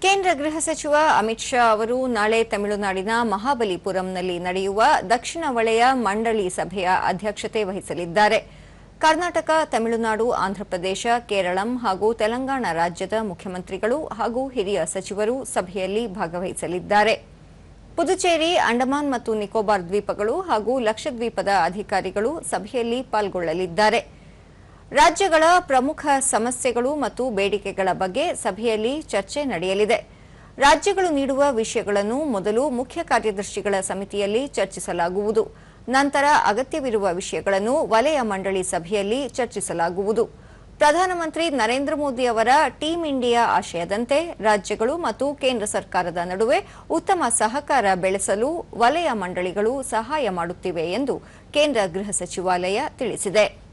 ಕೇಂದ್ರ ಗೃಹ ಸಚಿವ ಅಮಿತ್ ಶಾ ಅವರು ನಾಳೆ ತಮಿಳುನಾಡಿನ ಮಹಾಬಲಿಪುರಂನಲ್ಲಿ ನಡೆಯುವ ದಕ್ಷಿಣ ವಲಯ ಮಂಡಳಿ ಸಭೆಯ ಅಧ್ಯಕ್ಷತೆ ವಹಿಸಲಿದ್ದಾರೆ. ಕರ್ನಾಟಕ, ತಮಿಳುನಾಡು, ಆಂಧ್ರಪ್ರದೇಶ, ಕೇರಳಂ ಹಾಗೂ ತೆಲಂಗಾಣ ರಾಜ್ಯದ ಮುಖ್ಯಮಂತ್ರಿಗಳು ಹಾಗೂ ಹಿರಿಯ ಸಚಿವರು ಸಭೆಯಲ್ಲಿ ಭಾಗವಹಿಸಲಿದ್ದಾರೆ. ಪುದುಚೇರಿ, ಅಂಡಮಾನ್ ಮತ್ತು ನಿಕೋಬಾರ್ ದ್ವೀಪಗಳು ಹಾಗೂ ಲಕ್ಷದ್ವೀಪದ ಅಧಿಕಾರಿಗಳು ಸಭೆಯಲ್ಲಿ ಪಾಲ್ಗೊಳ್ಳಲಿದ್ದಾರೆ. ರಾಜ್ಯಗಳ ಪ್ರಮುಖ ಸಮಸ್ಯೆಗಳು ಮತ್ತು ಬೇಡಿಕೆಗಳ ಬಗ್ಗೆ ಸಭೆಯಲ್ಲಿ ಚರ್ಚೆ ನಡೆಯಲಿದೆ. ರಾಜ್ಯಗಳು ನೀಡುವ ವಿಷಯಗಳನ್ನು ಮೊದಲು ಮುಖ್ಯ ಕಾರ್ಯದರ್ಶಿಗಳ ಸಮಿತಿಯಲ್ಲಿ ಚರ್ಚಿಸಲಾಗುವುದು. ನಂತರ ಅಗತ್ಯವಿರುವ ವಿಷಯಗಳನ್ನು ವಲಯ ಮಂಡಳಿ ಸಭೆಯಲ್ಲಿ ಚರ್ಚಿಸಲಾಗುವುದು. ಪ್ರಧಾನಮಂತ್ರಿ ನರೇಂದ್ರ ಮೋದಿ ಅವರ ಟೀಮ್ ಇಂಡಿಯಾ ಆಶಯದಂತೆ ರಾಜ್ಯಗಳು ಮತ್ತು ಕೇಂದ್ರ ಸರ್ಕಾರದ ನಡುವೆ ಉತ್ತಮ ಸಹಕಾರ ಬೆಳೆಸಲು ವಲಯ ಮಂಡಳಿಗಳು ಸಹಾಯ ಮಾಡುತ್ತಿವೆ ಎಂದು ಕೇಂದ್ರ ಗೃಹ ಸಚಿವಾಲಯ ತಿಳಿಸಿದೆ.